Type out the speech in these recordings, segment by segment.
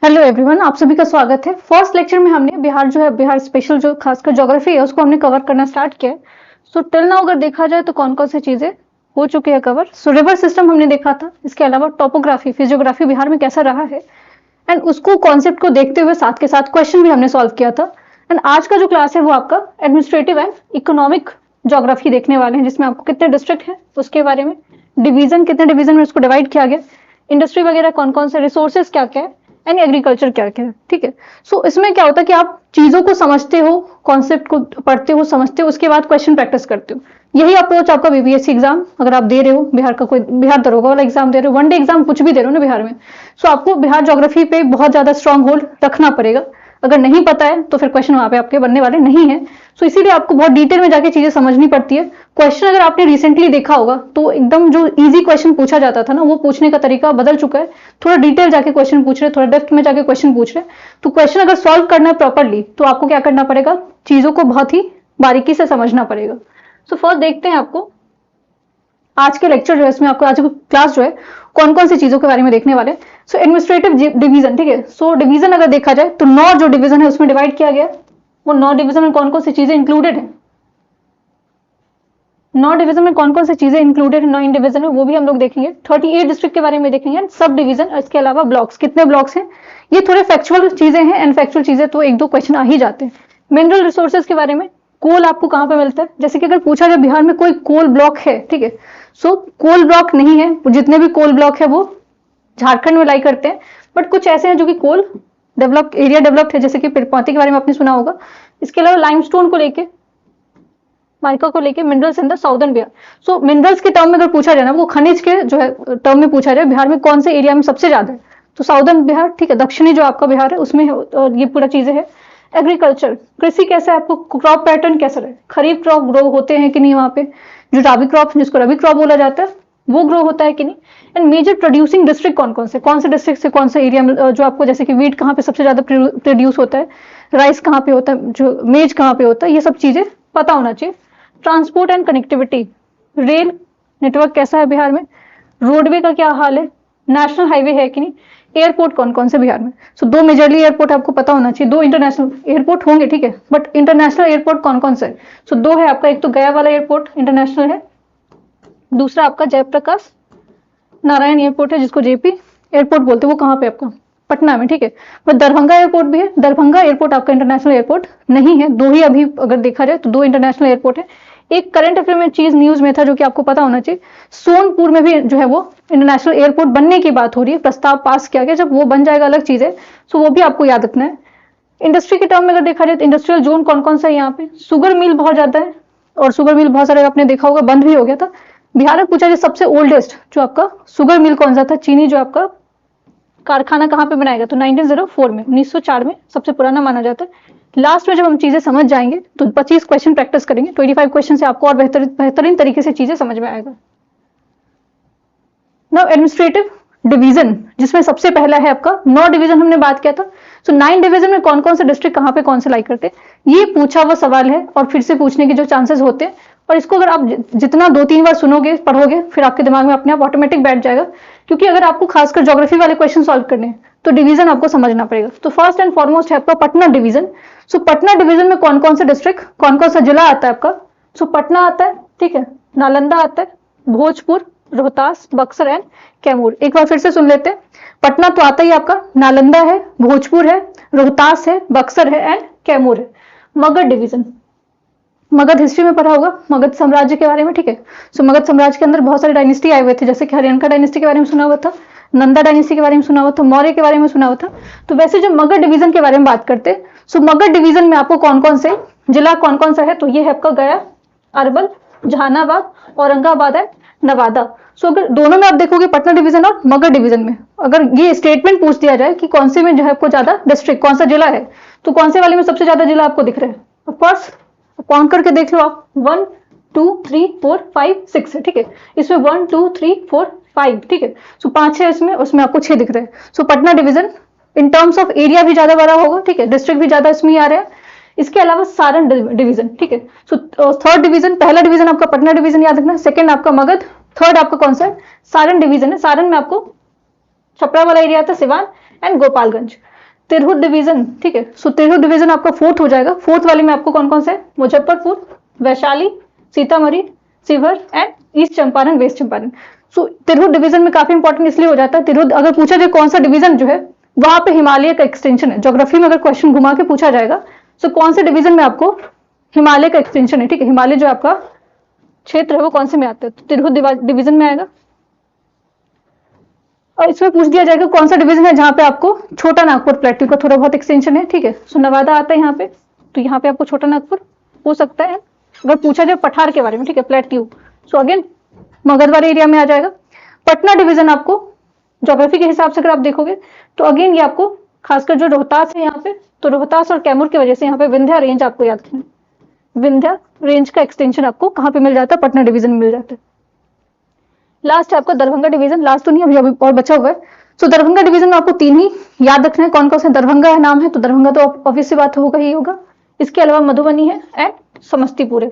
Hello everyone, आप सभी का स्वागत है। फर्स्ट लेक्चर में हमने बिहार स्पेशल जो खासकर ज्योग्राफी है उसको हमने कवर करना स्टार्ट किया है। सो टिल नाउ अगर देखा जाए तो कौन कौन सी चीजें हो चुकी है कवर। सो रिवर सिस्टम हमने देखा था, इसके अलावा टोपोग्राफी फिजियोग्राफी बिहार में कैसा रहा है एंड उसको कॉन्सेप्ट को देखते हुए साथ के साथ क्वेश्चन भी हमने सॉल्व किया था। एंड आज का जो क्लास है वो आपका एडमिनिस्ट्रेटिव एंड इकोनॉमिक ज्योग्राफी देखने वाले हैं, जिसमें आपको कितने डिस्ट्रिक्ट है उसके बारे में, डिवीजन कितने डिवीजन में उसको डिवाइड किया गया, इंडस्ट्री वगैरह कौन कौन से, रिसोर्सेज क्या क्या है एंड एग्रीकल्चर क्या क्या है। ठीक है। सो इसमें क्या होता है कि आप चीजों को समझते हो, कॉन्सेप्ट को पढ़ते हो, समझते हो, उसके बाद क्वेश्चन प्रैक्टिस करते हो। यही अप्रोच आपका बीपीएससी एग्जाम अगर आप दे रहे हो, बिहार दरोगा वाला एग्जाम दे रहे हो, वनडे एग्जाम कुछ भी दे रहे हो ना बिहार में, सो आपको बिहार ज्योग्राफी पे बहुत ज्यादा स्ट्रांग होल्ड रखना पड़ेगा। अगर नहीं पता है तो फिर क्वेश्चन वहां पे आपके बनने वाले नहीं है। सो इसीलिए आपको बहुत डिटेल में जाके चीजें समझनी पड़ती है। क्वेश्चन अगर आपने रिसेंटली देखा होगा तो एकदम जो इजी क्वेश्चन पूछा जाता था ना, वो पूछने का तरीका बदल चुका है। थोड़ा डिटेल जाके क्वेश्चन पूछ रहे, थोड़ा डेप्थ में जाके क्वेश्चन पूछ रहे। तो क्वेश्चन अगर सॉल्व करना है प्रॉपरली तो आपको क्या करना पड़ेगा, चीजों को बहुत ही बारीकी से समझना पड़ेगा। सो फर्स्ट देखते हैं आपको आज के लेक्चर जो है, इसमें आपको आज क्लास जो है कौन कौन सी चीजों के बारे में देखने वाले। सो एडमिनिस्ट्रेटिव डिवीजन, ठीक है। सो डिवीजन अगर देखा जाए तो 9 जो डिवीजन है उसमें डिवाइड किया गया। वो 9 डिवीजन में कौन कौन सी चीजें इंक्लूडेड है, 9 डिवीजन में कौन कौन सी चीजें इंक्लूडेड है 9 डिवीजन में, वो भी हम लोग देखेंगे। 38 डिस्ट्रिक्ट के बारे में देखेंगे, सब डिवीजन, इसके अलावा ब्लॉक्स, कितने ब्लॉक्स हैं। ये थोड़े फैक्चुअल चीजें हैं, एंड फैक्चुअल चीजें तो एक दो क्वेश्चन आ ही जाते हैं। मिनरल रिसोर्सेज के बारे में, कोल आपको कहां पे मिलता है, जैसे कि अगर पूछा जाए बिहार में कोई कोल ब्लॉक है, ठीक है। सो कोल ब्लॉक नहीं है, जितने भी कोल ब्लॉक है वो झारखंड में लाई करते हैं, बट कुछ ऐसे हैं जो कि कोल डेवलप एरिया डेवलप्ड है, जैसे कि पिरपौती के बारे में आपने सुना होगा। इसके अलावा लाइमस्टोन को लेके, माइका को लेके minerals in the southern Bihar. So minerals के टर्म में अगर पूछा जाए ना, वो खनिज के जो है टर्म में पूछा जाए बिहार में कौन से एरिया में सबसे ज्यादा है, तो साउदर्न बिहार, ठीक है, दक्षिणी जो आपका बिहार है उसमें है, और ये पूरा चीजें है। एग्रीकल्चर, कृषि कैसा है, आपको क्रॉप पैटर्न कैसा है, खरीफ क्रॉप ग्रो होते हैं कि नहीं वहां पे, जो रबी क्रॉप जिसको रबी क्रॉप बोला जाता है वो ग्रो होता है कि नहीं। एंड मेजर प्रोड्यूसिंग डिस्ट्रिक्ट कौन से डिस्ट्रिक्ट से कौन सा एरिया में, जो आपको जैसे कि वीट कहाँ पे सबसे ज्यादा प्रोड्यूस होता है, राइस कहाँ पे होता है, जो मेज कहाँ पे होता है, ये सब चीजें पता होना चाहिए। Transport and connectivity, rail network कैसा है बिहार में, रोडवे का क्या हाल है, नेशनल हाईवे है कि नहीं, एयरपोर्ट कौन कौन से बिहार में। सो 2 मेजरली एयरपोर्ट आपको पता होना चाहिए, 2 इंटरनेशनल एयरपोर्ट होंगे, ठीक है, बट इंटरनेशनल एयरपोर्ट कौन कौन से है। सो 2 है आपका, एक तो गया वाला एयरपोर्ट इंटरनेशनल है, दूसरा आपका जयप्रकाश नारायण एयरपोर्ट है जिसको जेपी एयरपोर्ट बोलते हैं, वो कहाँ पे आपका पटना में, ठीक है। पर दरभंगा एयरपोर्ट भी है, दरभंगा एयरपोर्ट आपका इंटरनेशनल एयरपोर्ट नहीं है। 2 ही अभी अगर देखा जाए तो 2 इंटरनेशनल एयरपोर्ट है। एक करंट अफेयर में चीज न्यूज में था जो कि आपको पता होना चाहिए, सोनपुर में भी जो है वो इंटरनेशनल एयरपोर्ट बनने की बात हो रही है, प्रस्ताव पास किया गया, जब वो बन जाएगा अलग चीज है। सो वो भी आपको याद रखना है। इंडस्ट्री के टर्म में अगर देखा जाए तो इंडस्ट्रियल जोन कौन कौन सा है यहाँ पे, शुगर मिल बहुत ज्यादा है, और शुगर मिल बहुत सारे आपने देखा होगा बंद भी हो गया था। बिहार में पूछा जाए सबसे ओल्डेस्ट जो आपका शुगर मिल कौन सा था, चीनी जो आपका कारखाना कहाँ पे बनाएगा, तो 1904 में, 1904 में सबसे पुराना माना जाता है। लास्ट में जब हम चीजें समझ जाएंगे तो 25 क्वेश्चन प्रैक्टिस करेंगे, 25 क्वेश्चन से आपको और बेहतरीन तरीके से चीजें समझ में आएगा। नाउ एडमिनिस्ट्रेटिव डिवीजन, जिसमें सबसे पहला है आपका 9 डिवीजन हमने बात किया था। सो 9 डिवीजन में कौन कौन से डिस्ट्रिक्ट कहाँ पे कौन से लाई करते हैं, ये पूछा हुआ सवाल है और फिर से पूछने के जो चांसेस होते हैं, और इसको अगर आप जितना 2-3 बार सुनोगे पढ़ोगे फिर आपके दिमाग में अपने आप ऑटोमेटिक बैठ जाएगा। क्योंकि अगर आपको खासकर ज्योग्राफी वाले क्वेश्चन सॉल्व करने हैं तो डिवीजन आपको समझना पड़ेगा। तो फर्स्ट एंड फॉरमोस्ट है आपका पटना डिवीजन। सो पटना डिवीजन में कौन कौन से डिस्ट्रिक्ट, कौन कौन सा जिला आता है आपका। सो पटना आता है, ठीक है, नालंदा आता है, भोजपुर, रोहतास, बक्सर एंड कैमूर। एक बार फिर से सुन लेते हैं, पटना तो आता ही आपका, नालंदा है, भोजपुर है, रोहतास है, बक्सर है एंड कैमूर है। मगध डिवीजन, मगध हिस्ट्री में पढ़ा होगा मगध साम्राज्य के बारे में, ठीक है। सो मगध साम्राज्य के अंदर बहुत सारे डायनेस्टी आए हुए थे, जैसे कि हरियणका डायनेस्टी के बारे में सुना हुआ था, नंदा डायनेस्टी के बारे में सुना हुआ था, मौर्य के बारे में सुना हुआ था। तो वैसे जो मगध डिवीजन के बारे में बात करते हैं, सो मगध डिवीजन में आपको कौन कौन से जिला कौन कौन सा है, तो ये है आपका गया, अरवल, जहानाबाद, औरंगाबाद एंड नवादा। सो अगर दोनों में आप देखोगे पटना डिवीजन और मगध डिवीजन में, अगर ये स्टेटमेंट पूछ दिया जाए कि कौन से में जो है आपको ज्यादा डिस्ट्रिक्ट कौन सा जिला है, तो कौन से वाले में सबसे ज्यादा जिला आपको दिख रहा है। ऑफकोर्स काउंट करके देख लो आप, 1 2 3 4 5 6 है, ठीक है। इसमें 1 2 3 4 5, ठीक है। सो 5-6 इसमें, उसमें आपको 6 दिख रहे हैं। So Patna division in terms of area भी ज्यादा बड़ा होगा, ठीक है, डिस्ट्रिक्ट भी ज्यादा इसमें आ रहे हैं। इसके अलावा सारण डिवीजन, ठीक है। सो थर्ड डिवीजन, पहला डिवीजन आपका पटना डिवीजन याद रखना, सेकंड आपका मगध, थर्ड आपका कौन सा है, सारण डिवीजन है। सारण में आपको छपरा वाला एरिया आता है, सिवान एंड गोपालगंज। तिरहुत डिवीजन, ठीक है। सो तिरहुत डिवीजन आपका 4th हो जाएगा। 4th वाले में आपको कौन कौन से, Muzaffarpur, Vaishali, Sitamarhi, Sheohar and east Champaran, west Champaran. So Tirhut division में काफी इंपॉर्टेंट इसलिए हो जाता है, तिरहुत अगर पूछा जाए कौन सा डिवीजन जो है वहां पे हिमालय का एक्सटेंशन है। ज्योग्राफी में अगर क्वेश्चन घुमा के पूछा जाएगा सो कौन से डिवीजन में आपको हिमालय का एक्सटेंशन है, ठीक है। हिमालय जो आपका क्षेत्र है वो कौन से में आता है, तो तिरहुत डिवीजन में आएगा। और इसमें पूछ दिया जाएगा कौन सा डिवीजन है जहां पे आपको छोटा नागपुर प्लेट्यू का थोड़ा बहुत एक्सटेंशन है, ठीक है। सो नवादा आता है यहाँ पे, तो यहाँ पे आपको छोटा नागपुर हो सकता है। अगर पूछा जाए पठार के बारे में, ठीक है, प्लेट्यू, सो अगेन मगधवार एरिया में आ जाएगा। पटना डिवीजन आपको ज्योग्राफी के हिसाब से अगर आप देखोगे तो अगेन ये आपको खासकर जो रोहतास है यहाँ पे, तो रोहतास और कैमूर की वजह से यहाँ पे विंध्या रेंज आपको याद रखना है। विंध्या रेंज का एक्सटेंशन आपको कहाँ पे मिल जाता है, पटना डिवीजन में मिल जाता है। लास्ट है आपका दरभंगा डिवीजन, लास्ट तो नहीं अभी और बचा हुआ है। सो दरभंगा डिवीजन में आपको 3 ही याद रखना है, कौन कौन से दरभंगा है नाम है, तो दरभंगा तो ऑब्वियस सी बात होगा ही होगा। इसके अलावा मधुबनी है एंड समस्तीपुर है।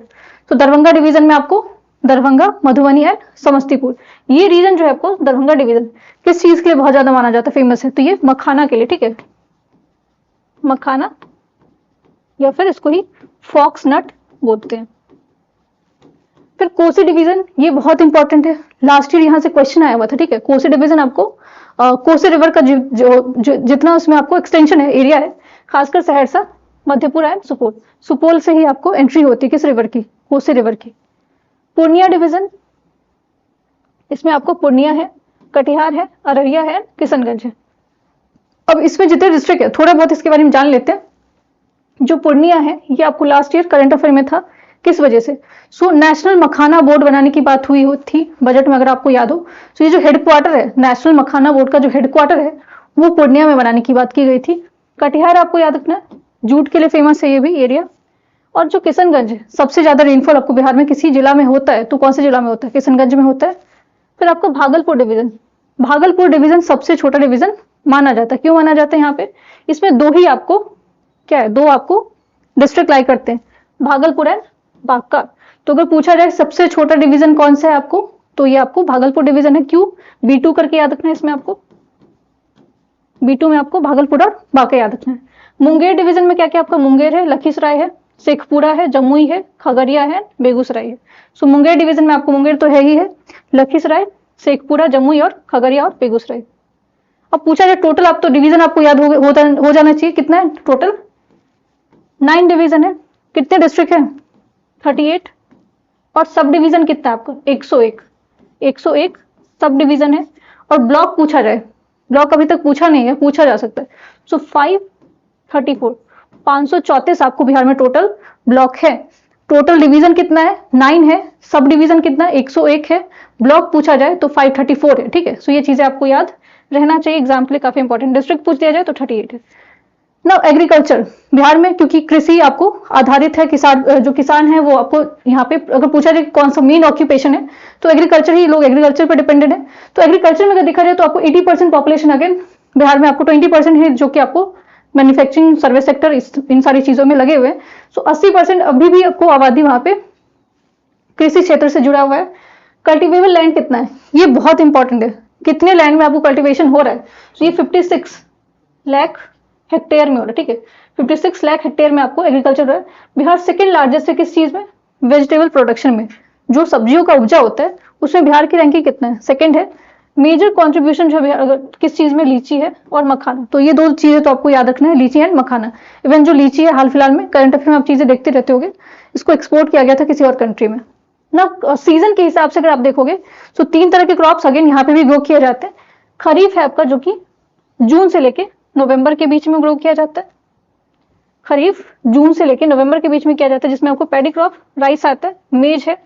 तो दरभंगा डिवीजन में आपको दरभंगा, मधुबनी एंड समस्तीपुर, ये रीजन जो है आपको दरभंगा डिवीजन किस चीज के लिए बहुत ज्यादा माना जाता है, फेमस है, तो ये मखाना के लिए, ठीक है, मखाना या फिर इसको ही फॉक्स नट बोलते हैं। फिर कोसी डिवीजन, ये बहुत इंपॉर्टेंट है, लास्ट ईयर यहाँ से क्वेश्चन आया हुआ था, ठीक है। कोसी डिवीजन आपको कोसी रिवर का जितना उसमें आपको एक्सटेंशन है, एरिया है, खासकर सहरसा, मधेपुरा एंड सुपौल, सुपौल से ही आपको एंट्री होती है किस रिवर की, कोसी रिवर की। पूर्णिया डिवीजन, इसमें आपको पूर्णिया है, कटिहार है, अररिया है, किशनगंज है। अब इसमें जितने डिस्ट्रिक्ट है थोड़ा बहुत इसके बारे में जान लेते हैं। जो पूर्णिया है ये आपको लास्ट ईयर करंट अफेयर में था, किस वजह से, सो नेशनल मखाना बोर्ड बनाने की बात हुई थी बजट में, अगर आपको याद हो। सो ये जो हेडक्वार्टर है नेशनल मखाना बोर्ड का, जो हेडक्वार्टर है वो पूर्णिया में बनाने की बात की गई थी। कटिहार आपको याद रखना है, जूट के लिए फेमस है ये भी एरिया। और जो किशनगंज है, सबसे ज्यादा रेनफॉल आपको बिहार में किसी जिला में होता है तो कौन से जिला में होता है, किशनगंज में होता है। फिर आपको भागलपुर डिवीजन, भागलपुर डिवीजन सबसे छोटा डिवीजन माना जाता है, क्यों माना जाता है यहाँ पे, इसमें 2 ही आपको क्या है, 2 आपको डिस्ट्रिक्ट लाई करते हैं, भागलपुर एंड बांका। तो अगर पूछा जाए सबसे छोटा डिवीजन कौन सा है आपको, तो ये आपको भागलपुर डिवीजन है। क्यों, B2 करके याद रखना है, इसमें आपको B2 में आपको भागलपुर और बांका याद रखना है। मुंगेर डिवीजन में क्या क्या आपका, मुंगेर है, लखीसराय है, शेखपुरा है, जमुई है, खगड़िया है, बेगूसराय है। सो मुंगेर डिवीजन में आपको मुंगेर तो है ही है, लखीसराय, शेखपुरा, जमुई और खगड़िया और बेगूसराय। अब पूछा जाए टोटल, आप तो डिवीजन आपको याद हो जाना चाहिए, कितना है टोटल, 9 डिवीजन है। कितने डिस्ट्रिक्ट है, 38। और सब डिवीजन कितना है आपका, 101 सब डिवीजन है। और ब्लॉक पूछा जाए, ब्लॉक अभी तक पूछा नहीं है, पूछा जा सकता है। सो 534, 534 आपको बिहार में टोटल ब्लॉक है। टोटल डिवीजन कितना है, 9 है, सब डिवीजन कितना है, 101 है, ब्लॉक पूछा जाए तो 534 है, ठीक है। सो ये चीजें आपको याद रहना चाहिए, एग्जाम के लिए काफी इंपॉर्टेंट। डिस्ट्रिक्ट पूछ दिया जाए तो 38 है ना। एग्रीकल्चर, बिहार में क्योंकि कृषि आपको आधारित है, किसान जो किसान है वो आपको यहाँ पे अगर पूछा जाए कौन सा मेन ऑक्यूपेशन है तो एग्रीकल्चर ही, लोग एग्रीकल्चर पर डिपेंडेंट है। तो एग्रीकल्चर में अगर देखा जाए तो आपको 80% पॉपुलेशन अगेन बिहार में, आपको 20% है जो कि आपको मैन्युफैक्चरिंग, सर्विस सेक्टर, इन सारी चीजों में लगे हुए हैं। सो 80% अभी भी आपको आबादी वहां पे कृषि क्षेत्र से जुड़ा हुआ है। कल्टिवेबल लैंड कितना है, ये बहुत इंपॉर्टेंट है, कितने लैंड में आपको कल्टिवेशन हो रहा है। तो ये 56 लाख हेक्टेयर में हो रहा है, ठीक है, 56 लाख हेक्टेयर में आपको एग्रीकल्चर हो रहा है। बिहार सेकेंड लार्जेस्ट है किस चीज में, वेजिटेबल प्रोडक्शन में, जो सब्जियों का उपजा होता है उसमें बिहार की रैंकिंग कितना है, सेकेंड है। मेजर कॉन्ट्रीब्यूशन जो बिहार अगर किस चीज में, लीची है और मखाना। तो ये 2 चीजें तो आपको याद रखना है, लीची एंड मखाना। इवन जो लीची है हाल फिलहाल में करंट अफेयर में आप चीजें देखते रहते होगे, इसको एक्सपोर्ट किया गया था किसी और कंट्री में ना। सीजन के हिसाब से अगर आप देखोगे तो 3 तरह के क्रॉप्स अगेन यहाँ पे भी ग्रो किए जाते हैं। खरीफ है आपका जो कि जून से लेके नवंबर के बीच में ग्रो किया जाता है, खरीफ जून से लेके नवंबर के बीच में किया जाता है, जिसमें आपको पैडी क्रॉप, राइस आता है, मेज है,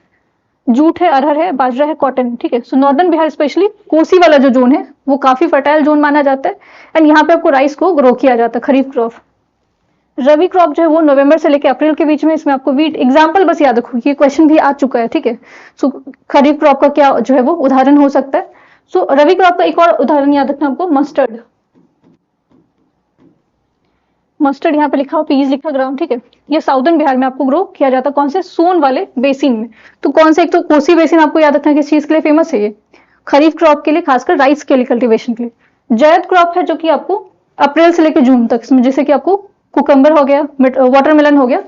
जूट है, अरहर है, बाजरा है, कॉटन, ठीक है। सो नॉर्दर्न बिहार स्पेशली कोसी वाला जो जोन है वो काफी फर्टाइल जोन माना जाता है एंड यहाँ पे आपको राइस को ग्रो किया जाता है, खरीफ क्रॉप। रबी क्रॉप जो है वो नवंबर से लेकर अप्रैल के बीच में, इसमें आपको वीट, एग्जाम्पल बस याद रखो, ये क्वेश्चन भी आ चुका है, ठीक है। सो खरीफ क्रॉप का क्या जो है वो उदाहरण हो सकता है। सो रबी क्रॉप का एक और उदाहरण याद रखना आपको, मस्टर्ड। मस्टर्ड यहाँ पे लिखा हो, पीज लिखा ग्राउंड, ठीक है। ये साउदर्न बिहार में आपको ग्रो किया जाता है, कौन से, सोन वाले बेसिन में। तो कौन से, एक तो कोसी बेसिन आपको याद रखना है किस चीज के लिए फेमस है, ये खरीफ क्रॉप के लिए, खासकर राइस के लिए कल्टीवेशन के लिए। जैद क्रॉप है जो कि आपको अप्रैल से लेकर जून तक, इसमें जैसे कि आपको कुकम्बर हो गया, वाटरमेलन हो गया,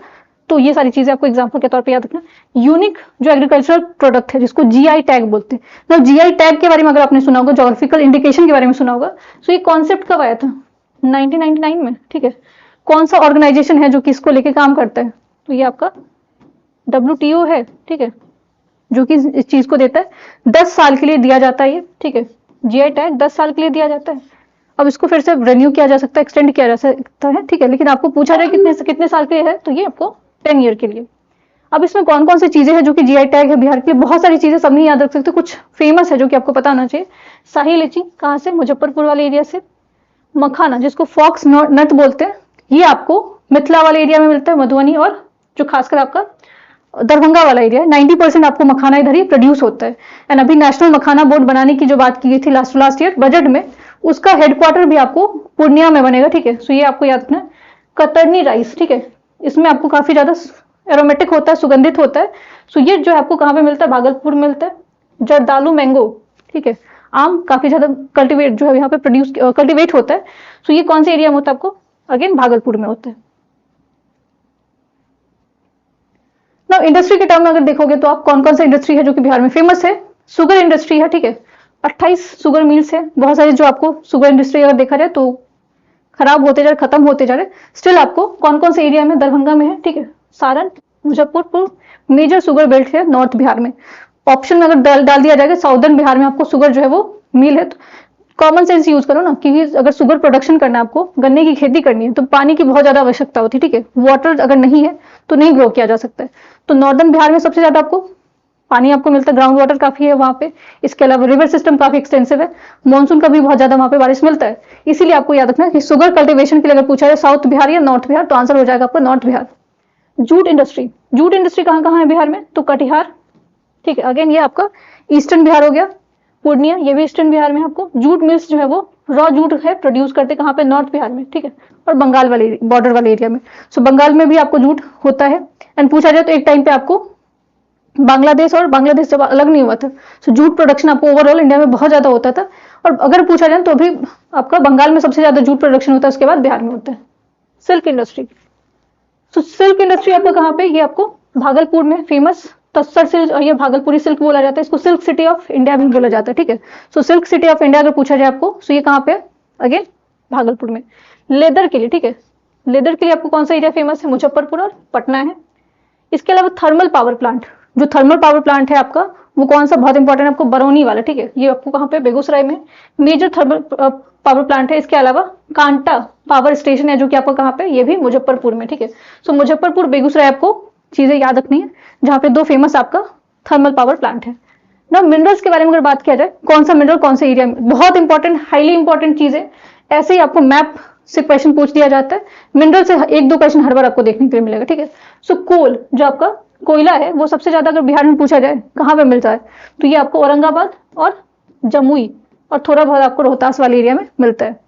तो ये सारी चीजें आपको एग्जाम्पल के तौर पे याद रखना। यूनिक जो एग्रीकल्चरल प्रोडक्ट है जिसको जीआई टैग बोलते हैं, तो जीआई टैग के बारे में अगर आपने सुना होगा, जोग्राफिकल इंडिकेशन के बारे में सुना होगा, तो ये कॉन्सेप्ट कब आया था? 1999 में, ठीक है। कौन सा ऑर्गेनाइजेशन है जो कि इसको लेके काम करता है? तो ये आपका WTO है, ठीक है, जो कि इस चीज को देता है। 10 साल के लिए दिया जाता है ये, ठीक है। जीआई टैग 10 साल के लिए दिया जाता है। अब इसको फिर से रिन्यू किया जा सकता है, एक्सटेंड किया जा सकता है, ठीक है, लेकिन आपको पूछा जाए कितने साल के लिए है, तो ये आपको 10 ईयर के लिए। अब इसमें कौन कौन सी चीजें हैं जो कि जीआई टैग है बिहार के लिए? बहुत सारी चीजें, सब नहीं याद रख सकते, कुछ फेमस है जो कि आपको पता होना चाहिए। शाही लीची कहाँ से? मुजफ्फरपुर वाले एरिया से। मखाना जिसको फॉक्स नट बोलते हैं, ये आपको मिथिला वाले एरिया में मिलता है, मधुबनी और जो खासकर आपका दरभंगा वाला एरिया है। 90% आपको मखाना इधर ही प्रोड्यूस होता है। एंड अभी नेशनल मखाना बोर्ड बनाने की जो बात की गई थी लास्ट ईयर बजट में, उसका हेडक्वार्टर भी आपको पूर्णिया में बनेगा, ठीक है। सो ये आपको याद रखना है। कतरनी राइस, ठीक है, इसमें आपको काफी ज्यादा एरोमेटिक होता है, सुगंधित होता है। सो ये जो आपको कहाँ पे मिलता है? भागलपुर में मिलता है। जर्दालू मैंगो, ठीक है, आम काफी ज्यादा कल्टीवेट जो है यहाँ पे प्रोड्यूस कल्टीवेट होता है। सो ये कौन से एरिया में होता है? आपको अगेन भागलपुर में होता है। ना इंडस्ट्री के टर्म में अगर देखोगे तो आप कौन कौन सा इंडस्ट्री है जो कि बिहार में फेमस है? शुगर इंडस्ट्री है, ठीक है, 28 शुगर मिल्स है, बहुत सारे जो आपको शुगर इंडस्ट्री अगर देखा जाए तो खराब होते जा रहे, खत्म होते जा रहे। स्टिल आपको कौन कौन से एरिया में? दरभंगा में है, ठीक है, Saran, Muzaffarpur major sugar belt है नॉर्थ बिहार में। ऑप्शन में अगर डाल दिया जाएगा साउदर्न बिहार में आपको शुगर जो है वो मिल है, तो कॉमन सेंस यूज करो ना, क्योंकि अगर शुगर प्रोडक्शन करना है, आपको गन्ने की खेती करनी है, तो पानी की बहुत ज्यादा आवश्यकता होती है, ठीक है। वाटर अगर नहीं है तो नहीं ग्रो किया जा सकता है। तो नॉर्दर्न बिहार में सबसे ज्यादा आपको पानी आपको मिलता है, ग्राउंड वाटर काफी है वहां पे। इसके अलावा रिवर सिस्टम काफी एक्सटेंसिव है, मानसून का भी बहुत ज्यादा वहां पे बारिश मिलता है। इसीलिए आपको याद रखना है कि शुगर कल्टीवेशन के लिए अगर पूछा जाए साउथ बिहार या नॉर्थ बिहार, तो आंसर हो जाएगा आपका north Bihar. Jute industry, jute industry कहाँ कहाँ है बिहार में? तो कटिहार, ठीक है, अगेन ये आपका ईस्टर्न बिहार हो गया। पूर्णिया, ये भी ईस्टर्न बिहार में। आपको जूट मिल्स जो है वो रॉ जूट है प्रोड्यूस करते कहाँ पे? नॉर्थ बिहार में, ठीक है, और बंगाल वाले बॉर्डर वाले एरिया में। सो बंगाल में भी आपको जूट होता है। एंड पूछा जाए तो एक टाइम पे आपको बांग्लादेश और बांग्लादेश जब अलग नहीं हुआ था, सो जूट प्रोडक्शन आपको ओवरऑल इंडिया में बहुत ज्यादा होता था। और अगर पूछा जाए तो अभी आपका बंगाल में सबसे ज्यादा जूट प्रोडक्शन होता है, उसके बाद बिहार में होता है। सिल्क इंडस्ट्री, तो सिल्क इंडस्ट्री आपका कहाँ पे? ये आपको भागलपुर में फेमस तस्सर सिल्क, ये भागलपुरी सिल्क बोला जाता है, इसको सिल्क सिटी ऑफ इंडिया भी बोला जाता है, ठीक है। सो सिल्क सिटी ऑफ इंडिया अगर पूछा जाए आपको, सो ये कहाँ पे? अगेन भागलपुर में। लेदर के लिए, ठीक है, लेदर के लिए आपको कौन सा एरिया फेमस है? मुजफ्फरपुर और पटना है। इसके अलावा थर्मल पावर प्लांट, जो थर्मल पावर प्लांट है आपका, वो कौन सा? बहुत इंपॉर्टेंट आपको बरौनी वाला, ठीक है, ये आपको कहाँ पे? बेगूसराय में मेजर थर्मल पावर प्लांट है। इसके अलावा कांटा पावर स्टेशन है जो कि आपको कहाँ पे? ये भी मुजफ्फरपुर में, ठीक है। सो मुजफ्फरपुर, बेगूसराय आपको चीजें याद रखनी है, जहाँ पे दो फेमस आपका थर्मल पावर प्लांट है ना। मिनरल्स के बारे में अगर बात किया जाए, कौन सा मिनरल कौन से एरिया में? बहुत इंपॉर्टेंट, हाईली इंपॉर्टेंट चीज है। ऐसे ही आपको मैप से क्वेश्चन पूछ दिया जाता है। मिनरल से एक दो क्वेश्चन हर बार आपको देखने के लिए मिलेगा, ठीक है। सो कोल, जो आपका कोयला है, वो सबसे ज्यादा अगर बिहार में पूछा जाए कहाँ पे मिलता है, तो ये आपको औरंगाबाद और जमुई और थोड़ा बहुत आपको रोहतास वाले एरिया में मिलता है।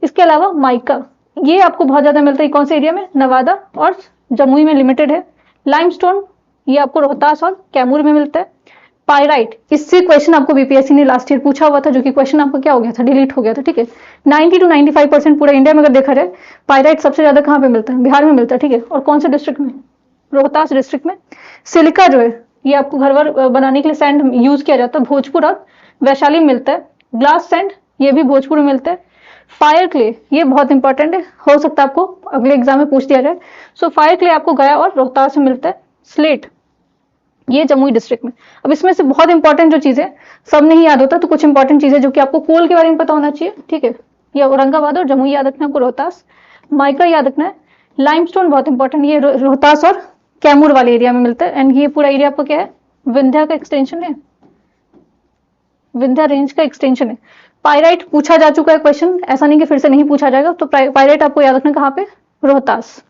इसके अलावा माइका, ये आपको बहुत ज्यादा मिलता है, कौन से एरिया में? नवादा और जमुई में लिमिटेड है। लाइमस्टोन, ये आपको रोहतास और कैमूर में मिलता है। पायराइट, इससे क्वेश्चन आपको बीपीएससी ने लास्ट ईयर पूछा हुआ था, जो कि क्वेश्चन आपको क्या हो गया था? डिलीट हो गया था, ठीक है। 90 to 95% पूरा इंडिया में अगर देखा जाए, पायराइट सबसे ज्यादा कहाँ पे मिलता है? बिहार में मिलता है, ठीक है। और कौन से डिस्ट्रिक्ट में? रोहतास डिस्ट्रिक्ट में। सिलिका जो है, ये आपको घर वर बनाने के लिए सैंड यूज किया जाता है, भोजपुर और वैशाली में मिलता है। ग्लास सैंड, ये भी भोजपुर में मिलता है। फायर क्ले, ये बहुत इंपॉर्टेंट है, हो सकता है आपको अगले एग्जाम में पूछ दिया जाए। सो फायर क्ले आपको गया और रोहतास में मिलता है। स्लेट, ये जमुई डिस्ट्रिक्ट में। अब इसमें से बहुत इंपॉर्टेंट जो चीजें सब नहीं याद होता, तो कुछ इंपॉर्टेंट चीजें जो कि आपको कोल के बारे में पता होना चाहिए, ठीक है। ये औरंगाबाद और जमुई याद रखना है आपको, रोहतास। माइका याद रखना है। लाइमस्टोन बहुत इंपॉर्टेंट, ये रोहतास और कैमूर वाले एरिया में मिलता है। एंड ये पूरा एरिया आपको क्या है? विंध्या का एक्सटेंशन है, विंध्या रेंज का एक्सटेंशन है। पायराइट पूछा जा चुका है क्वेश्चन, ऐसा नहीं कि फिर से नहीं पूछा जाएगा। तो पायराइट आपको याद रखना कहाँ पे? रोहतास।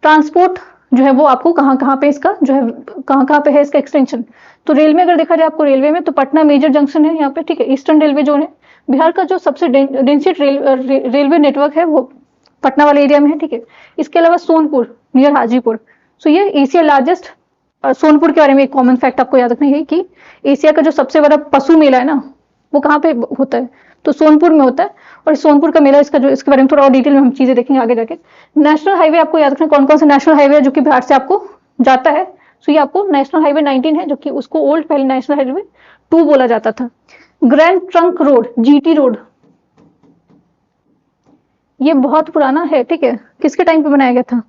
ट्रांसपोर्ट जो है वो आपको कहाँ कहाँ पे इसका जो है, कहाँ कहाँ पे है इसका एक्सटेंशन? तो रेल में अगर देखा जाए आपको, रेलवे में तो पटना मेजर जंक्शन है यहाँ पे, ठीक है। ईस्टर्न रेलवे जोन है, बिहार का जो सबसे डेंसिट रेलवे नेटवर्क है वो पटना वाले एरिया में है, ठीक है। इसके अलावा सोनपुर नियर हाजीपुर, सो ये एशिया लार्जेस्ट। सोनपुर के बारे में एक कॉमन फैक्ट आपको याद रखना है कि एशिया का जो सबसे बड़ा पशु मेला है ना, वो कहाँ पे होता है, तो सोनपुर में होता है। और सोनपुर का मेला, इसका जो, इसके बारे में थोड़ा और डिटेल में हम चीजें देखेंगे आगे जाके। नेशनल हाईवे आपको याद रखना कौन कौन सा नेशनल हाईवे है जो कि बिहार से आपको जाता है। सो ये आपको नेशनल हाईवे 19 है, जो कि उसको ओल्ड पहले नेशनल हाईवे 2 बोला जाता था। Grand trunk road, GT road, ये बहुत पुराना है, ठीक है। किसके टाइम पे बनाया गया था?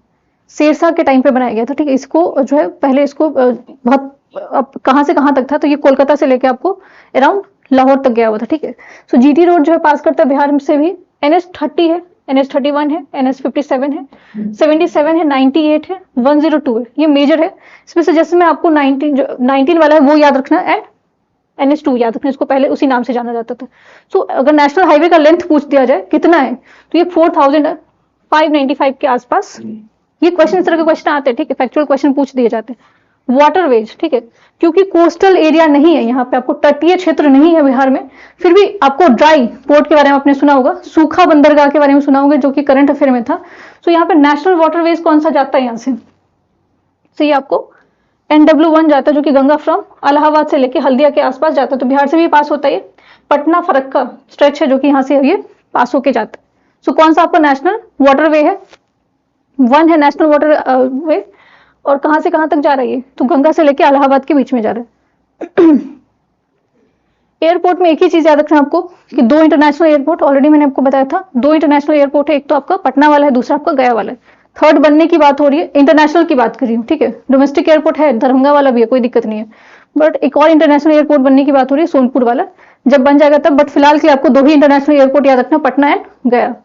शेरशाह के टाइम पे बनाया गया था, ठीक है। इसको जो है पहले इसको बहुत, अब कहाँ से कहाँ तक था, तो ये कोलकाता से लेके आपको अराउंड लाहौर तक गया हुआ था, ठीक है। सो जीटी रोड जो है पास करता है बिहार से भी। NH30 है, NH31 है, NH57 है, 77 है, 98 है, 102 है, ये मेजर है। इसमें से जैसे मैं आपको 19 वाला है वो याद रखना, एंड NH2 याद रखना, इसको पहले उसी नाम से जाना जाता था। सो अगर नेशनल हाईवे का लेंथ पूछ दिया जाए कितना है, तो ये 4595 के आसपास। ये क्वेश्चन, इस तरह के क्वेश्चन आते हैं, ठीक है, फैक्चुअल क्वेश्चन पूछ दिए जाते हैं। वाटरवेज, ठीक है, क्योंकि कोस्टल एरिया नहीं है यहाँ पे, आपको तटीय क्षेत्र नहीं है बिहार में, फिर भी आपको ड्राई पोर्ट के बारे में आपने सुना होगा, सूखा बंदरगाह के बारे में सुना होगा, जो कि करंट अफेयर में था। सो यहाँ पे नेशनल वाटरवेज कौन सा जाता है यहाँ से? तो ये आपको NW1 जाता है, जो कि गंगा फ्रॉम इलाहाबाद से लेके हल्दिया के आसपास जाता है, तो बिहार से भी पास होता है। ये पटना फरक्का स्ट्रेच है, जो कि यहाँ से ये पास होके जाता है। सो कौन सा आपका नेशनल वाटरवे है? 1 है नेशनल वाटर वे। और कहां से कहां तक जा रही है? तो गंगा से लेके इलाहाबाद के बीच में जा रहा है। एयरपोर्ट में एक ही चीज याद रखना आपको कि 2 इंटरनेशनल एयरपोर्ट, ऑलरेडी मैंने आपको बताया था, 2 इंटरनेशनल एयरपोर्ट है, एक तो आपका पटना वाला है, दूसरा आपका गया वाला है। थर्ड बनने की बात हो रही है, इंटरनेशनल की बात कर रही हूँ, ठीक है। डोमेस्टिक एयरपोर्ट है, दरभंगा वाला भी है, कोई दिक्कत नहीं है, बट एक और इंटरनेशनल एयरपोर्ट बनने की बात हो रही है, सोनपुर वाला, जब बन जाएगा तब। बट फिलहाल के लिए आपको 2 ही इंटरनेशनल एयरपोर्ट याद रखना, पटना एंड गया।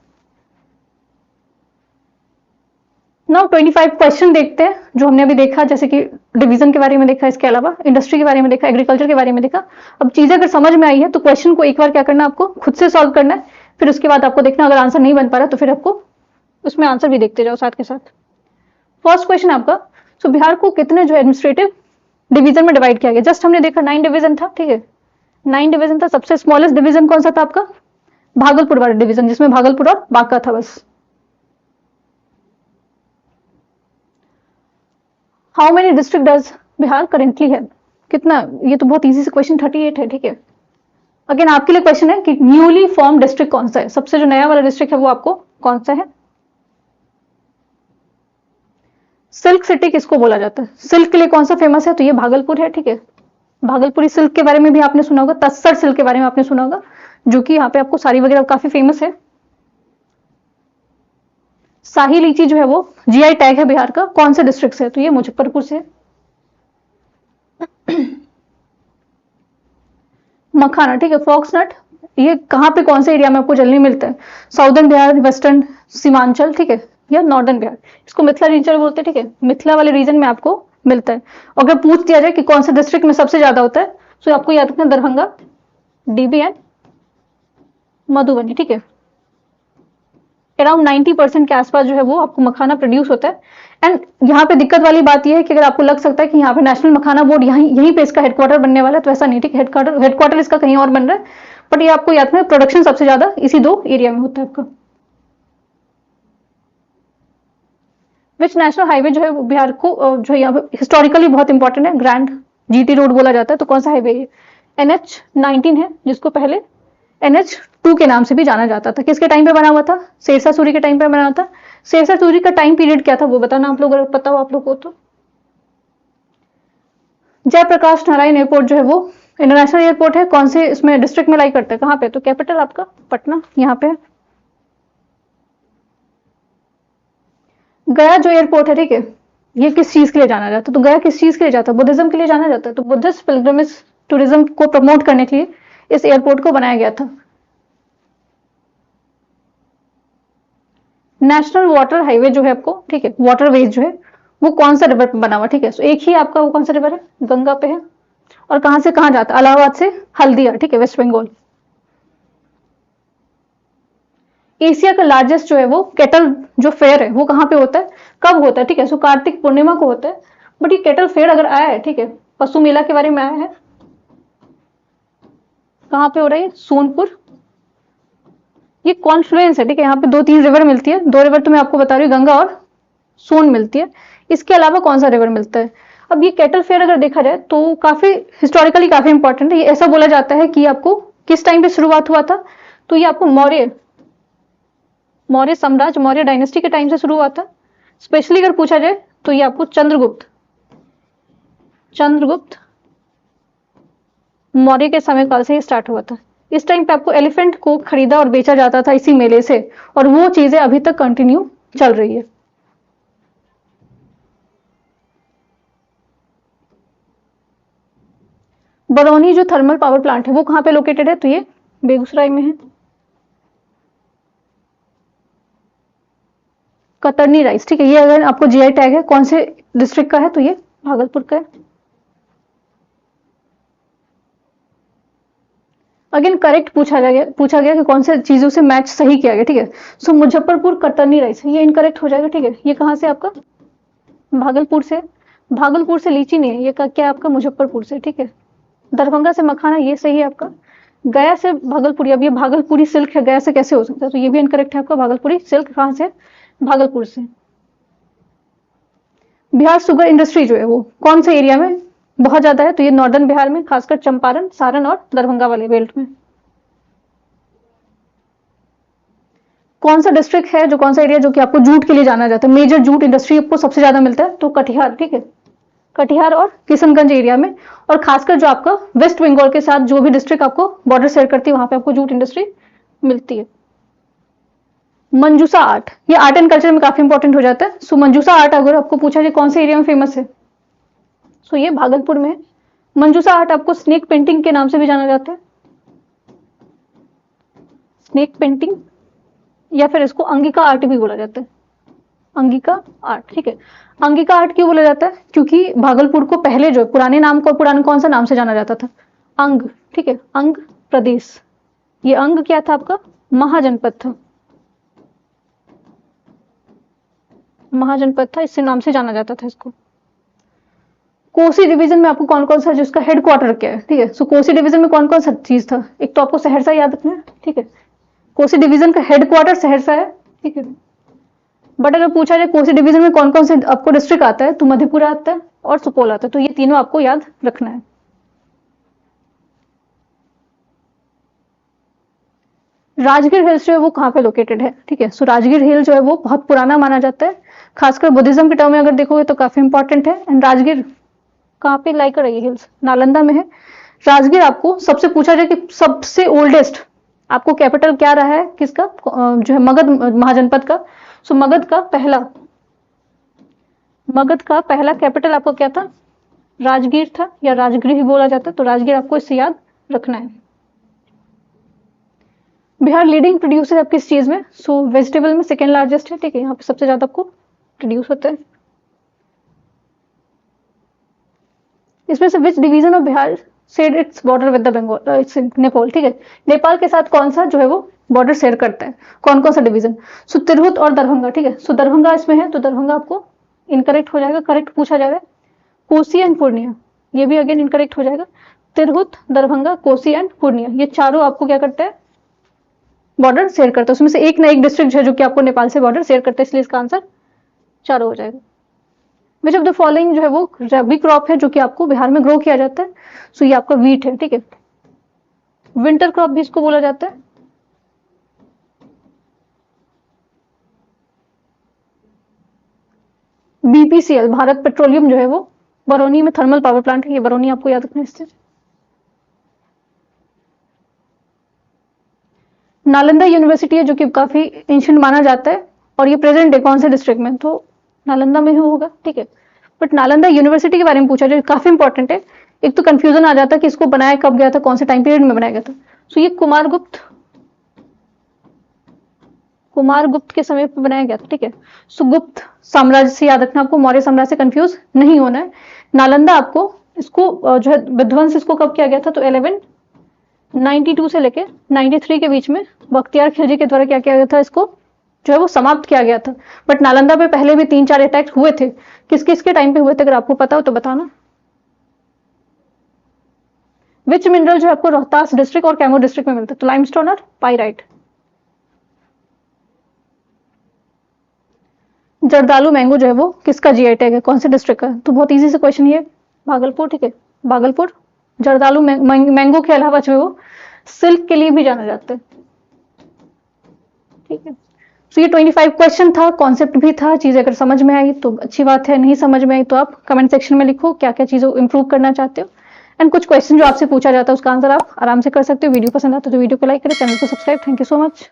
नाउ 25 क्वेश्चन देखते हैं जो हमने अभी देखा, जैसे कि डिवीजन के बारे में देखा, इसके अलावा इंडस्ट्री के बारे में देखा, एग्रीकल्चर के बारे में देखा। अब चीजें अगर समझ में आई है तो क्वेश्चन को एक बार क्या करना, आपको खुद से सॉल्व करना है, फिर उसके बाद आपको देखना, अगर आंसर नहीं बन पा रहा तो फिर आपको उसमें आंसर भी देखते जाओ साथ के साथ। फर्स्ट क्वेश्चन आपका, सो बिहार को कितने जो एडमिनिस्ट्रेटिव डिवीजन में डिवाइड किया गया? जस्ट हमने देखा 9 डिवीजन था, ठीक है, 9 डिवीजन था। सबसे स्मॉलेस्ट डिवीजन कौन सा था आपका? भागलपुर वाला डिवीजन, जिसमें भागलपुर और बांका था बस। How many district does Bihar currently है? कितना? ये तो बहुत इजी से क्वेश्चन 38 है, ठीक है। अगेन आपके लिए क्वेश्चन है कि न्यूली फॉर्म डिस्ट्रिक्ट कौन सा है, सबसे जो नया वाला डिस्ट्रिक्ट है वो आपको कौन सा है? सिल्क सिटी किसको बोला जाता है? सिल्क के लिए कौन सा फेमस है? तो ये भागलपुर है, ठीक है। भागलपुरी सिल्क के बारे में भी आपने सुना होगा, तस्सर सिल्क के बारे में आपने सुना होगा, जो कि यहाँ पे आपको साड़ी वगैरह काफी फेमस है। शाही लीची जो है वो GI टैग है बिहार का, कौन से डिस्ट्रिक्ट से है? तो ये मुजफ्फरपुर से। मखाना, ठीक है, फॉक्सनट, ये कहाँ पे कौन से एरिया में आपको जल्दी मिलता है? साउदर्न बिहार, वेस्टर्न सीमांचल, ठीक है, या नॉर्दर्न बिहार, इसको मिथिला रीजन बोलते हैं, ठीक है। मिथिला वाले रीजन में आपको मिलता है। अगर पूछ दिया जाए कि कौन से डिस्ट्रिक्ट में सबसे ज्यादा होता है, तो आपको याद रखना दरभंगा, DB एंड मधुबनी, ठीक है। अराउंड 90% के आसपास जो है वो आपको मखाना प्रोड्यूस होता है। एंड यहाँ पे दिक्कत वाली बात यह है कि अगर आपको लग सकता है कि यहाँ पे नेशनल मखाना बोर्ड यहीं पे इसका हेडक्वार्टर बनने वाला है, तो ऐसा नहीं, ठीक है। हेडक्वार्टर इसका कहीं और बन रहा है, बट ये आपको याद रखना, प्रोडक्शन सबसे ज्यादा इसी 2 एरिया में होता है आपका। विच नेशनल हाईवे जो है बिहार को जो है यहाँ हिस्टोरिकली बहुत इंपॉर्टेंट है, ग्रैंड GT रोड बोला जाता है, तो कौन सा हाईवे है? NH19 है, जिसको पहले NH2 के नाम से भी जाना जाता था। किसके टाइम पे बना हुआ था? शेरशाह सूरी के टाइम पे बना था। शेरशाह सूरी का टाइम पीरियड क्या था वो बताना आप लोग, अगर पता हो आप लोग को तो। जयप्रकाश नारायण एयरपोर्ट जो है वो इंटरनेशनल एयरपोर्ट है, कौन से इसमें डिस्ट्रिक्ट में लाई करता है, कहाँ पे? तो कैपिटल आपका पटना यहाँ पे है। गया जो एयरपोर्ट है, ठीक है, ये किस चीज के लिए जाना जाता है? तो गया किस चीज के लिए जाता है? बुद्धिज्म के लिए जाना जाता है, तो बुद्धिस्ट पिलग्रिमेज टूरिज्म को प्रमोट करने के लिए इस एयरपोर्ट को बनाया गया था। नेशनल वाटर हाईवे जो है आपको, ठीक है, वाटरवेज जो है वो कौन सा रिवर पे बना हुआ, ठीक है। सो एक ही आपका वो कौन सा रिवर है? गंगा पे है। और कहां से कहां जाता है? इलाहाबाद से हल्दिया, ठीक है, वेस्ट बंगाल। एशिया का लार्जेस्ट जो है वो केटल जो फेयर है वो कहाँ पे होता है, कब होता है, ठीक है। सो कार्तिक पूर्णिमा को होता है। बट ये केटल फेयर अगर आया है, ठीक है, पशु मेला के बारे में आया है, कहाँ पे हो रहा है? सोनपुर। ये कॉन्फ्लुएंस है, ठीक है, यहाँ पे 2-3 रिवर मिलती है, 2 रिवर तो मैं आपको बता रही हूँ, गंगा और सोन मिलती है। इसके अलावा कौन सा रिवर मिलता है? अब ये केटल फेयर अगर देखा जाए तो काफी हिस्टोरिकली काफी इंपॉर्टेंट है। ये ऐसा बोला जाता है कि आपको किस टाइम पे शुरुआत हुआ था? तो ये आपको मौर्य साम्राज्य, मौर्य डायनेस्टी के टाइम से शुरू हुआ था। स्पेशली अगर पूछा जाए तो ये आपको चंद्रगुप्त मौर्य के समय काल से ही स्टार्ट हुआ था। इस टाइम पे आपको एलिफेंट को खरीदा और बेचा जाता था इसी मेले से, और वो चीजें अभी तक कंटिन्यू चल रही है। बरौनी जो थर्मल पावर प्लांट है वो कहाँ पे लोकेटेड है? तो ये बेगूसराय में है। कतरनी राइस, ठीक है, ये अगर आपको जीआई टैग है, कौन से डिस्ट्रिक्ट का है? तो ये भागलपुर का है। अगेन करेक्ट पूछा गया कि कौन से चीजों से मैच सही किया गया, ठीक है। सो मुजफ्फरपुर कतरनी राइस, ये इनकरेक्ट हो जाएगा, ठीक है। ये कहाँ से आपका? भागलपुर से। भागलपुर से लीची नहीं है, ये क्या है आपका? मुजफ्फरपुर से, ठीक है। दरभंगा से मखाना, ये सही है आपका। गया से भागलपुरी, अब ये भागलपुरी सिल्क है, गया से कैसे हो सकता है? तो ये भी इनकरेक्ट है आपका। भागलपुरी सिल्क कहाँ से? भागलपुर से। बिहार शुगर इंडस्ट्री जो है वो कौन से एरिया में बहुत ज्यादा है? तो ये नॉर्दर्न बिहार में, खासकर चंपारण, सारण और दरभंगा वाले बेल्ट में। कौन सा डिस्ट्रिक्ट है, जो कौन सा एरिया जो कि आपको जूट के लिए जाना जाता है? मेजर जूट इंडस्ट्री आपको सबसे ज्यादा मिलता है, तो कटिहार, ठीक है। कटिहार और किशनगंज एरिया में, और खासकर जो आपका वेस्ट बंगाल के साथ जो भी डिस्ट्रिक्ट आपको बॉर्डर शेयर करती है वहां पे आपको जूट इंडस्ट्री मिलती है। मंजूसा आर्ट, ये आर्ट एंड कल्चर में काफी इंपॉर्टेंट हो जाता है। सो मंजूसा आर्ट अगर आपको पूछा जाए कौन से एरिया में फेमस है, सो ये भागलपुर में है। मंजूसा आर्ट आपको स्नेक पेंटिंग के नाम से भी जाना जाता है, स्नेक पेंटिंग, या फिर इसको अंगिका आर्ट भी बोला जाता है, अंगिका आर्ट, ठीक है। अंगिका आर्ट क्यों बोला जाता है? क्योंकि भागलपुर को पहले जो पुराने कौन सा नाम से जाना जाता था? अंग, ठीक है, अंग प्रदेश। ये अंग क्या था आपका? महाजनपद था, महाजनपद था, इसी नाम से जाना जाता था इसको। कोसी डिवीजन में आपको कौन कौन सा, जिसका हेडक्वार्टर क्या है, ठीक है। सो कोसी डिवीजन में कौन कौन सा चीज था? एक तो आपको सहरसा याद रखना है, ठीक है। कोसी डिवीजन का हेडक्वार्टर सहरसा है, ठीक है। बट अगर पूछा जाए कोसी डिवीजन में कौन कौन से आपको डिस्ट्रिक्ट आता है, तो मधेपुरा आता है और सुपौल आता है, तो ये तीनों आपको याद रखना है। राजगीर हिल्स जो है वो कहाँ पे लोकेटेड है, ठीक है। सो राजगीर हिल जो है वो बहुत पुराना माना जाता है, खासकर बुद्धिज्म के टर्म में अगर देखोगे तो काफी इंपॉर्टेंट है। एंड राजगीर कहाँ पे लाई कर रही है? हिल्स नालंदा में है। राजगीर आपको सबसे पूछा जाए कि सबसे ओल्डेस्ट आपको कैपिटल क्या रहा है, किसका, जो है मगध महाजनपद का। सो मगध का पहला कैपिटल आपको क्या था? राजगीर था, या राजगृह ही बोला जाता है, तो राजगीर आपको इससे याद रखना है। बिहार लीडिंग प्रोड्यूसर है किस चीज में? सो वेजिटेबल में सेकेंड लार्जेस्ट है, ठीक है। यहाँ पे सबसे ज्यादा आपको प्रोड्यूस होता है। इसमें से which division of Bihar share its border with the Bengal, its Nepal, ठीक है। नेपाल के साथ कौन सा जो है वो बॉर्डर शेयर करता है, कौन कौन सा डिवीजन? सो तिरहुत और दरभंगा, ठीक है। सो दरभंगा इसमें है, तो दरभंगा आपको इनकरेक्ट हो जाएगा। करेक्ट पूछा जाएगा कोसी एंड पूर्णिया, ये भी अगेन इनकरेक्ट हो जाएगा। तिरहुत, दरभंगा, कोसी एंड पूर्णिया, ये चारों आपको क्या करते हैं? बॉर्डर शेयर करते हैं। उसमें से एक ना एक डिस्ट्रिक्ट है जो कि आपको नेपाल से बॉर्डर शेयर करते हैं, इसलिए इसका आंसर चारों हो जाएगा। विच ऑफ द फॉलोइंग जो है वो रबी क्रॉप है जो कि आपको बिहार में ग्रो किया जाता है? सो ये आपका वीट है, ठीक है। विंटर क्रॉप भी इसको बोला जाता है। बीपीसीएल, भारत पेट्रोलियम जो है वो बरौनी में थर्मल पावर प्लांट है, ये बरौनी आपको याद रखना है इससे। नालंदा यूनिवर्सिटी है जो कि काफी एंशिएंट माना जाता है, और ये प्रेजेंट है कौन से डिस्ट्रिक्ट में? तो नालंदा में ही होगा, ठीक है। बट नालंदा यूनिवर्सिटी के बारे में पूछा जाए काफी इंपॉर्टेंट है। एक तो कंफ्यूजन आ जाता है कि इसको बनाया कब गया था, कौन से टाइम पीरियड में बनाया गया था। सो ये कुमारगुप्त के समय पर बनाया गया था, ठीक है। सो गुप्त साम्राज्य से याद रखना आपको, मौर्य साम्राज्य से कंफ्यूज नहीं होना है। नालंदा आपको इसको जो है विध्वंस इसको कब किया गया था? तो 1192 से लेके 93 के बीच में बख्तियार खिलजी के द्वारा क्या किया गया था, इसको जो है वो समाप्त किया गया था। बट नालंदा पे पहले भी 3-4 अटैक हुए थे, किस किस के टाइम पे हुए थे अगर आपको पता हो तो बताना। विच मिनरल जो है आपको रोहतास डिस्ट्रिक्ट और कैमूर डिस्ट्रिक्ट में मिलता है? तो लाइमस्टोन और पाइराइट। जर्दालू मैंगो जो है वो किसका जीआई टैग है, कौन से डिस्ट्रिक्ट का? तो बहुत इजी से क्वेश्चन ये, भागलपुर, ठीक है, भागलपुर। जर्दालू मैंगो के अलावा जो है वो सिल्क के लिए भी जाना जाता है। ठीक है, तो ये 25 क्वेश्चन था, कॉन्सेप्ट भी था। चीजें अगर समझ में आई तो अच्छी बात है, नहीं समझ में आई तो आप कमेंट सेक्शन में लिखो क्या क्या चीजें इंप्रूव करना चाहते हो। एंड कुछ क्वेश्चन जो आपसे पूछा जाता है उसका आंसर आप आराम से कर सकते हो। वीडियो पसंद आता है तो वीडियो को लाइक करें, चैनल को subscribe. Thank you so much.